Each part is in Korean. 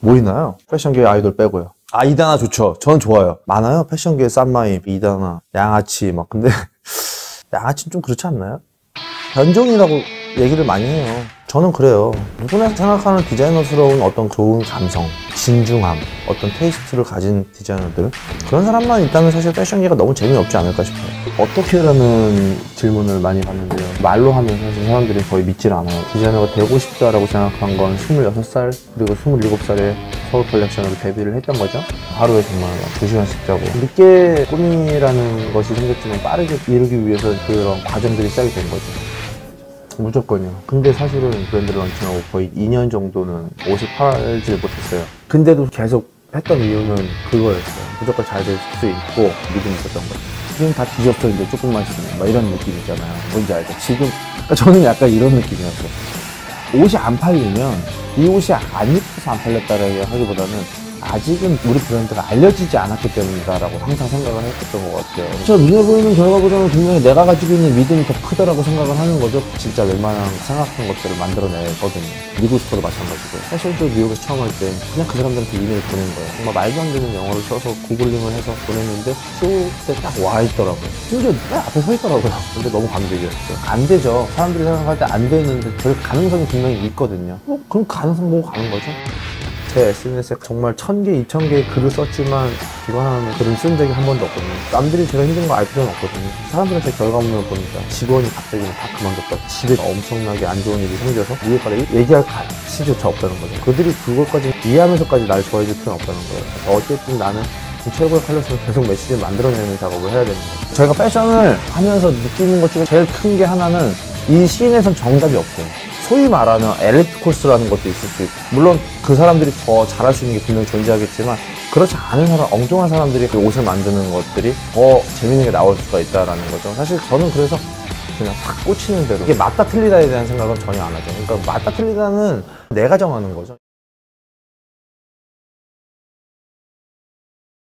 뭐 있나요? 패션계 아이돌 빼고요. 아, 이다나 좋죠. 저는 좋아요. 많아요. 패션계 쌈마이, 이다나, 양아치 막. 근데 양아치는 좀 그렇지 않나요? 변종이라고 얘기를 많이 해요. 저는 그래요. 누구나 생각하는 디자이너스러운 어떤 좋은 감성, 진중함, 어떤 테이스트를 가진 디자이너들, 그런 사람만 있다면 사실 패션계가 너무 재미없지 않을까 싶어요. 어떻게라는 질문을 많이 받는데요. 말로 하면 사실 사람들이 거의 믿질 않아요. 디자이너가 되고 싶다라고 생각한 건 26살 그리고 27살에 서울 컬렉션으로 데뷔를 했던 거죠. 하루에 정말 2시간씩 자고 늦게 꿈이라는 것이 생겼지만 빠르게 이루기 위해서 그런 과정들이 시작이 된 거죠. 무조건요. 근데 사실은 브랜드를 런칭하고 거의 2년 정도는 옷을 팔지 못했어요. 근데도 계속 했던 이유는 그거였어요. 무조건 잘 될 수 있고 믿음이 있었던 거죠. 지금 다 뒤졌어 이제 조금만 있으면 막 이런 느낌이잖아요. 뭔지 알죠? 지금 그러니까 저는 약간 이런 느낌이었어요. 옷이 안 팔리면 이 옷이 안 예뻐서 안 팔렸다라고 하기보다는 아직은 우리 브랜드가 알려지지 않았기 때문이다라고 항상 생각을 했었던 것 같아요. 저 눈에 보이는 결과보다는 분명히 내가 가지고 있는 믿음이 더 크다라고 생각을 하는 거죠. 진짜 웬만한 생각한 것들을 만들어내거든요. 미국스토도 마찬가지고요. 패션도 뉴욕에서 처음 할 때 그냥 그 사람들한테 이메일 보낸 거예요. 정말 말도 안 되는 영어를 써서 구글링을 해서 보냈는데 쇼 때 딱 와 있더라고요. 심지어 내 앞에 서 있더라고요. 근데 너무 감동이었어요. 안 되죠. 사람들이 생각할 때 안 되는데 별 가능성이 분명히 있거든요. 그럼 가능성 보고 가는 거죠. 제 SNS에 정말 1000개, 2000개의 글을 썼지만 비관하는 글을 쓴 적이 한 번도 없거든요. 남들이 제가 힘든 거 알 필요는 없거든요. 사람들은 제 결과물을 보니까 직원이 갑자기 다 그만뒀다. 집에 엄청나게 안 좋은 일이 생겨서 위에까지 얘기할 가치조차 없다는 거죠. 그들이 그것까지 이해하면서까지 날 좋아해줄 필요는 없다는 거예요. 어쨌든 나는 최고의 컬렉션을 계속 매출을 만들어내는 작업을 해야 되는 거예요. 저희가 패션을 하면서 느끼는 것 중에 제일 큰 게 하나는 이 시인에선 정답이 없어요. 소위 말하는 엘리트 코스라는 것도 있을 수 있고, 물론 그 사람들이 더 잘할 수 있는 게 분명히 존재하겠지만 그렇지 않은 사람, 엉뚱한 사람들이 그 옷을 만드는 것들이 더 재밌는 게 나올 수가 있다라는 거죠. 사실 저는 그래서 그냥 탁 꽂히는 대로, 이게 맞다 틀리다에 대한 생각은 전혀 안 하죠. 그러니까 맞다 틀리다는 내가 정하는 거죠.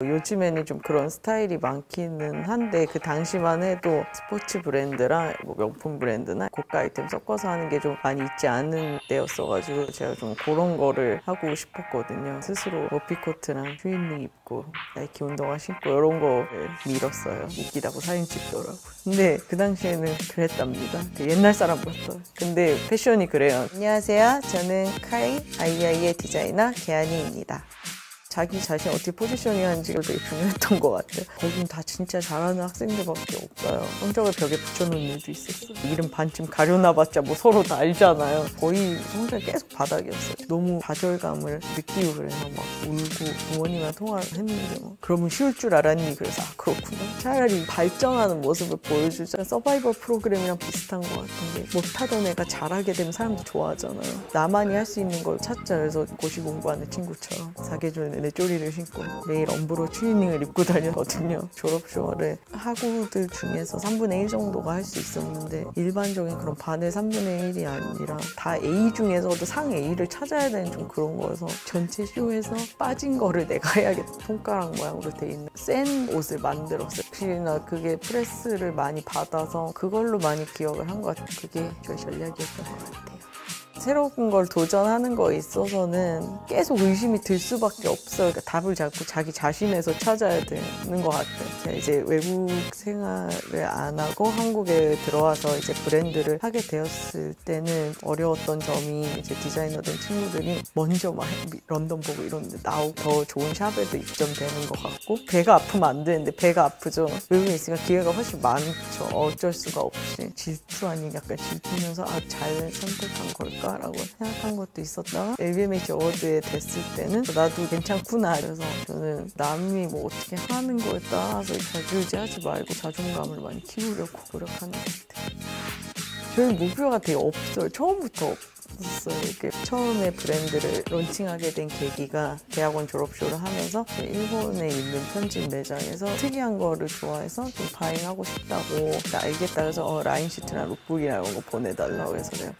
요즘에는 좀 그런 스타일이 많기는 한데 그 당시만 해도 스포츠 브랜드랑 뭐 명품 브랜드나 고가 아이템 섞어서 하는 게 좀 많이 있지 않은 때였어가지고 제가 좀 그런 거를 하고 싶었거든요. 스스로 워피코트랑 트윈링 입고 나이키 운동화 신고 이런 거를 밀었어요. 웃기다고 사진 찍더라고요. 근데 그 당시에는 그랬답니다. 옛날 사람 같아요. 근데 패션이 그래요. 안녕하세요. 저는 카이 아이아이의 디자이너 개안이입니다. 자기 자신 어떻게 포지셔닝 하는지가 되게 중요했던 것 같아요. 거긴 다 진짜 잘하는 학생들밖에 없어요. 성적을 벽에 붙여놓은 일도 있었어요. 이름 반쯤 가려놔봤자 뭐 서로 다 알잖아요. 거의 성적이 계속 바닥이었어요. 너무 좌절감을 느끼고 그래서 막 울고 부모님이랑 통화를 했는데 뭐 그러면 쉬울 줄 알았니? 그래서 아 그렇구나. 차라리 발전하는 모습을 보여주자. 서바이벌 프로그램이랑 비슷한 것 같은데 못하던 애가 잘하게 되면 사람들이 좋아하잖아요. 나만이 할 수 있는 걸 찾자. 그래서 고시 공부하는 친구처럼 사계절 내 쪼리를 신고 매일 엄브로 트레이닝을 입고 다녔거든요. 졸업쇼를 학우들 중에서 3분의 1 정도가 할 수 있었는데 일반적인 그런 반의 3분의 1이 아니라 다 A 중에서도 상 A를 찾아야 되는 좀 그런 거여서 전체 쇼에서 빠진 거를 내가 해야겠다. 손가락 모양으로 돼 있는 센 옷을 만들었어요. 혹시나 그게 프레스를 많이 받아서 그걸로 많이 기억을 한 것 같아요. 그게 저의 전략이었던 것 같아요. 새로운 걸 도전하는 거에 있어서는 계속 의심이 들 수밖에 없어요. 그러니까 답을 자꾸 자기 자신에서 찾아야 되는 것 같아요. 제가 이제 외국 생활을 안 하고 한국에 들어와서 이제 브랜드를 하게 되었을 때는 어려웠던 점이 이제 디자이너 된 친구들이 먼저 막 런던 보고 이런데 나오고 더 좋은 샵에도 입점되는 것 같고 배가 아프면 안 되는데 배가 아프죠. 외국에 있으니까 기회가 훨씬 많죠. 어쩔 수가 없이 질투 아닌 약간 질투면서 아, 잘 선택한 걸까? 라고 생각한 것도 있었다가 LVMH 어워드에 됐을 때는 나도 괜찮구나. 그래서 저는 남이 뭐 어떻게 하는 거에 따라서 좌지우지하지 말고 자존감을 많이 키우려고 노력하는 것 같아요. 저는 목표가 되게 없어요. 처음부터 없었어요. 이렇게 처음에 브랜드를 론칭하게 된 계기가 대학원 졸업쇼를 하면서 일본에 있는 편집 매장에서 특이한 거를 좋아해서 좀 바잉하고 싶다고 알겠다. 그래서 라인 시트나 룩북이나 이런 거 보내달라고 해서 내가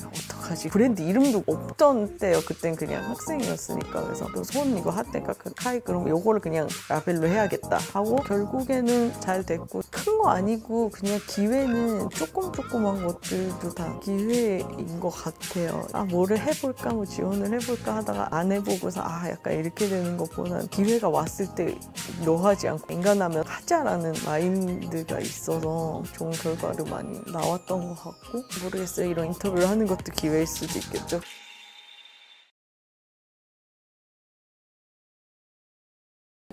어떡하지? 어떡하지? 브랜드 이름도 없던 때요. 그땐 그냥 학생이었으니까. 그래서 손 이거 핫테카 카이 그럼 요거를 그냥 라벨로 해야겠다 하고 결국에는 잘 됐고, 큰 거 아니고 그냥 기회는 조그만 것들도 다 기회인 것 같아요. 뭐를 해볼까, 뭐 지원을 해볼까 하다가 안 해보고서 약간 이렇게 되는 것보다는 기회가 왔을 때 노하지 않고 인간하면 하자라는 마인드가 있어서 좋은 결과를 많이 나왔던 것 같고, 모르겠어요. 이런 인터뷰를 하는 것도 기회일 수도 있겠죠.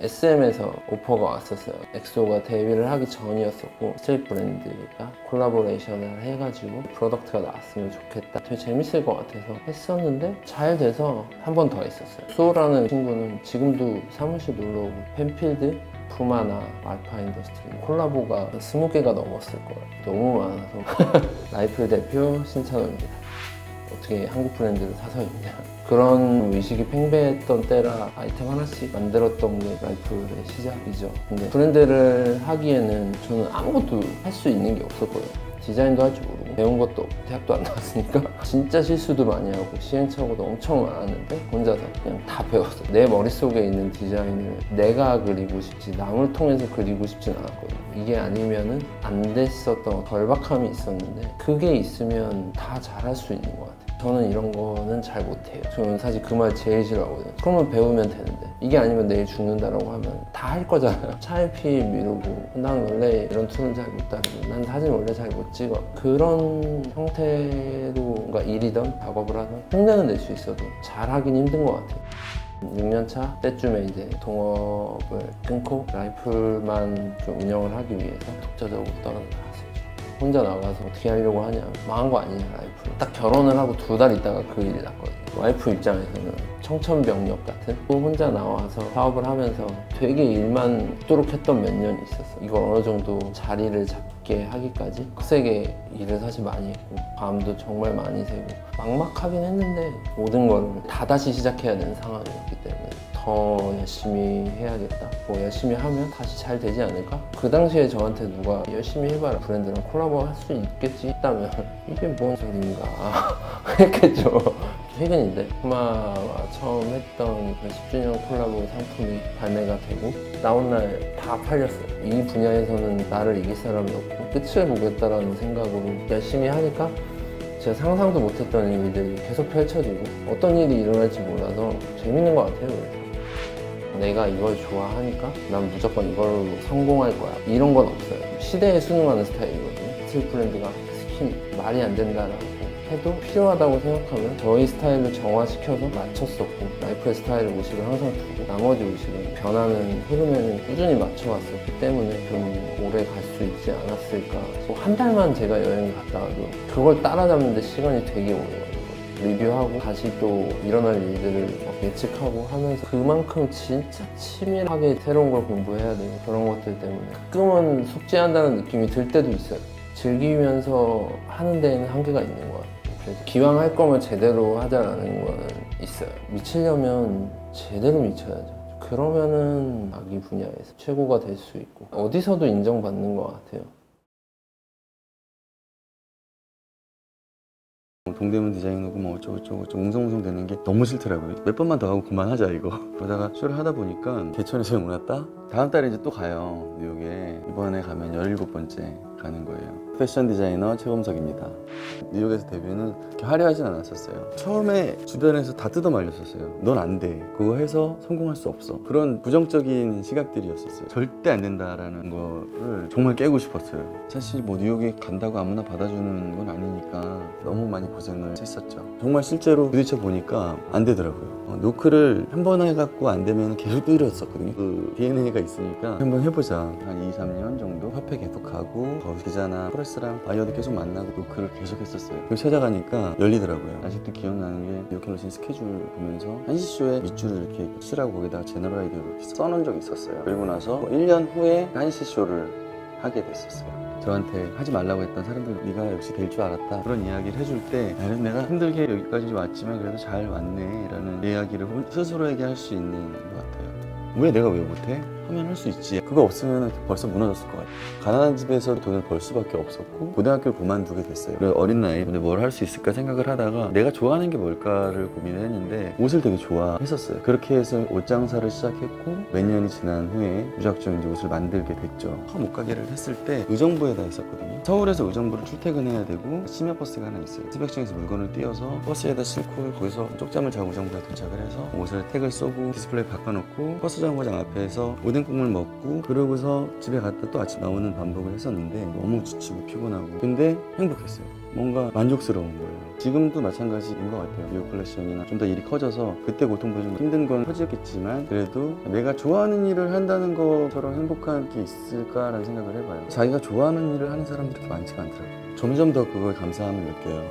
SM에서 오퍼가 왔었어요. 엑소가 데뷔를 하기 전이었었고, 스트릿 브랜드가 콜라보레이션을 해가지고 프로덕트가 나왔으면 좋겠다, 되게 재밌을 것 같아서 했었는데 잘 돼서 한 번 더 했었어요. 수호라는 친구는 지금도 사무실 놀러 오고, 펜필드, 푸마나 알파 인더스트리 콜라보가 20개가 넘었을 거예요. 너무 많아서. 라이플 대표 신찬호입니다. 어떻게 한국 브랜드를 사서 입냐, 그런 의식이 팽배했던 때라 아이템 하나씩 만들었던 게 라이플의 시작이죠. 근데 브랜드를 하기에는 저는 아무것도 할 수 있는 게 없었거든요. 디자인도 할 줄 모르고, 배운 것도 없고, 대학도 안 나왔으니까 진짜 실수도 많이 하고 시행착오도 엄청 많았는데 혼자서 그냥 다 배웠어요. 내 머릿속에 있는 디자인을 내가 그리고 싶지 남을 통해서 그리고 싶진 않았거든요. 이게 아니면은 안 됐었던 절박함이 있었는데, 그게 있으면 다 잘할 수 있는 것 같아요. 저는 이런 거는 잘 못해요. 저는 사실 그 말 제일 싫어하거든요. 그러면 배우면 되는데, 이게 아니면 내일 죽는다라고 하면 다 할 거잖아요. 차일피 미루고, 난 원래 이런 툴은 잘 못 다루고, 난 사진 원래 잘 못 찍어, 그런 형태로 뭔가 일이든 작업을 하든 흉내는 낼 수 있어도 잘하긴 힘든 것 같아요. 6년차 때쯤에 이제 동업을 끊고 라이플만 좀 운영을 하기 위해서 독자적으로 떨어졌어요. 혼자 나가서 어떻게 하려고 하냐, 망한 거 아니냐 라이프. 딱 결혼을 하고 2달 있다가 그 일이 났거든요. 와이프 입장에서는 청천벽력 같은, 또 혼자 나와서 사업을 하면서 되게 일만 있도록 했던 몇 년이 있었어. 이걸 어느 정도 자리를 잡게 하기까지 빡세게 일을 사실 많이 했고, 밤도 정말 많이 새고 막막하긴 했는데, 모든 걸 다 다시 시작해야 되는 상황이었기 때문에 더 열심히 해야겠다, 뭐 열심히 하면 다시 잘 되지 않을까? 그 당시에 저한테 누가 열심히 해봐라, 브랜드랑 콜라보 할 수 있겠지 했다면 이게 뭔 소린가 했겠죠. 최근인데 푸마와 처음 했던 그 10주년 콜라보 상품이 발매가 되고 나온 날 다 팔렸어요. 이 분야에서는 나를 이길 사람이 없고 끝을 보겠다라는 생각으로 열심히 하니까 제가 상상도 못했던 일들이 계속 펼쳐지고, 어떤 일이 일어날지 몰라서 재밌는 것 같아요. 그래서 내가 이걸 좋아하니까 난 무조건 이걸로 성공할 거야, 이런 건 없어요. 시대에 순응하는 스타일이거든요. 스트릿 브랜드가 스킨 말이 안 된다라고 해도 필요하다고 생각하면 저희 스타일을 정화시켜서 맞췄었고, 라이프의 스타일을 의식을 항상 두고 나머지 의식은 변하는 흐름에는 꾸준히 맞춰왔었기 때문에 좀 오래 갈 수 있지 않았을까. 한 달만 제가 여행을 갔다 와도 그걸 따라잡는데 시간이 되게 오래 걸려요. 리뷰하고 다시 또 일어날 일들을 예측하고 하면서 그만큼 진짜 치밀하게 새로운 걸 공부해야 되고, 그런 것들 때문에 가끔은 숙제한다는 느낌이 들 때도 있어요. 즐기면서 하는 데에는 한계가 있는 것 같아요. 그래서 기왕 할 거면 제대로 하자라는 거는 있어요. 미치려면 제대로 미쳐야죠. 그러면은 자기 분야에서 최고가 될 수 있고 어디서도 인정받는 것 같아요. 동대문 디자이너고 뭐 어쩌고저쩌고 웅성웅성 되는 게 너무 싫더라고요. 몇 번만 더 하고 그만하자 이거. 그러다가 쇼를 하다 보니까 개천에서 못 왔다? 다음 달에 이제 또 가요, 뉴욕에. 이번에 가면 17번째 가는 거예요. 패션 디자이너 최범석입니다. 뉴욕에서 데뷔는 그렇게 화려하진 않았었어요. 처음에 주변에서 다 뜯어 말렸었어요. 넌 안 돼, 그거 해서 성공할 수 없어, 그런 부정적인 시각들이었었어요. 절대 안 된다라는 거를 정말 깨고 싶었어요. 사실 뭐 뉴욕에 간다고 아무나 받아주는 건 아니니까 너무 많이 고생을 했었죠. 정말 실제로 부딪혀 보니까 안 되더라고요. 노크를 한 번 해갖고 안 되면 계속 뚫렸었거든요. 그 DNA가 있으니까 한번 해보자. 한 2, 3년 정도 협회 계속하고 기자나 프레스랑 바이어도 계속 만나고 노크를 계속 했었어요. 그걸 찾아가니까 열리더라고요. 아직도 기억나는 게 뉴욕 갤러시 스케줄 보면서 한시쇼에 밑줄을 이렇게 칠하고 거기다가 제너럴 아이디어로 이렇게 써놓은 적이 있었어요. 그리고 나서 1년 후에 한시쇼를 하게 됐었어요. 저한테 하지 말라고 했던 사람들, 네가 역시 될 줄 알았다, 그런 이야기를 해줄 때 내가 힘들게 여기까지 왔지만 그래도 잘 왔네 라는 이야기를 스스로에게 할 수 있는 것 같아요. 왜 내가 왜 못해? 하면 할 수 있지. 그거 없으면 벌써 무너졌을 것 같아요. 가난한 집에서 돈을 벌 수밖에 없었고 고등학교를 그만두게 됐어요. 그래서 어린 나이에 뭘 할 수 있을까 생각을 하다가 내가 좋아하는 게 뭘까를 고민을 했는데 옷을 되게 좋아했었어요. 그렇게 해서 옷 장사를 시작했고 몇 년이 지난 후에 무작정 이제 옷을 만들게 됐죠. 옷가게를 했을 때 의정부에다 했었거든요. 서울에서 의정부를 출퇴근해야 되고 심야버스가 하나 있어요. 새벽장에서 물건을 띄워서 버스에다 싣고 거기서 쪽잠을 자고 의정부에 도착을 해서 옷을 택을 쏘고 디스플레이 바꿔놓고 버스 정거장 앞에서 오뎅 국물 먹고 그러고서 집에 갔다 또 아침 나오는 반복을 했었는데 너무 지치고 피곤하고 근데 행복했어요. 뭔가 만족스러운 거예요. 지금도 마찬가지인 것 같아요. 뉴욕 컬렉션이나 좀 더 일이 커져서 그때 고통도 좀 힘든 건 커지겠지만 그래도 내가 좋아하는 일을 한다는 것처럼 행복한 게 있을까라는 생각을 해봐요. 자기가 좋아하는 일을 하는 사람들이 그렇게 많지가 않더라고요. 점점 더 그거에 감사함을 느껴요.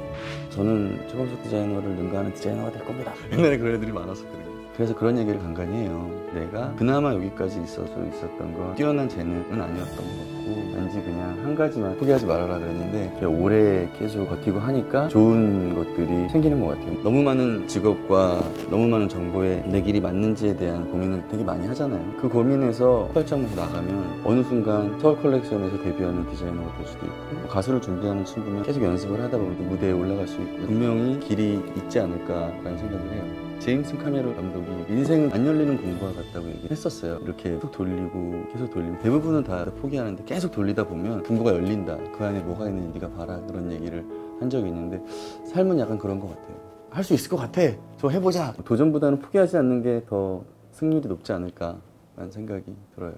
저는 최범석 디자이너를 능가하는 디자이너가 될 겁니다. 옛날에 그런 애들이 많았었거든요. 그래서 그런 얘기를 간간히 해요. 내가 그나마 여기까지 있을 수 있었던 건 뛰어난 재능은 아니었던 것 같고 단지 그냥 한 가지만 포기하지 말아라 그랬는데 오래 계속 버티고 하니까 좋은 것들이 생기는 것 같아요. 너무 많은 직업과 너무 많은 정보에 내 길이 맞는지에 대한 고민을 되게 많이 하잖아요. 그 고민에서 펄짝에서 나가면 어느 순간 서울 컬렉션에서 데뷔하는 디자이너가 될 수도 있고 가수를 준비하는 친구면 계속 연습을 하다 보면 무대에 올라갈 수 있고 분명히 길이 있지 않을까라는 생각을 해요. 제임스 카메론 감독이 인생은 안 열리는 공부와 같다고 얘기했었어요. 이렇게 계속 돌리고 계속 돌리고 대부분은 다 포기하는데 계속 돌리다 보면 공부가 열린다. 그 안에 뭐가 있는지 네가 봐라. 그런 얘기를 한 적이 있는데 삶은 약간 그런 것 같아요. 할 수 있을 것 같아. 저 해보자. 도전보다는 포기하지 않는 게 더 승률이 높지 않을까라는 생각이 들어요.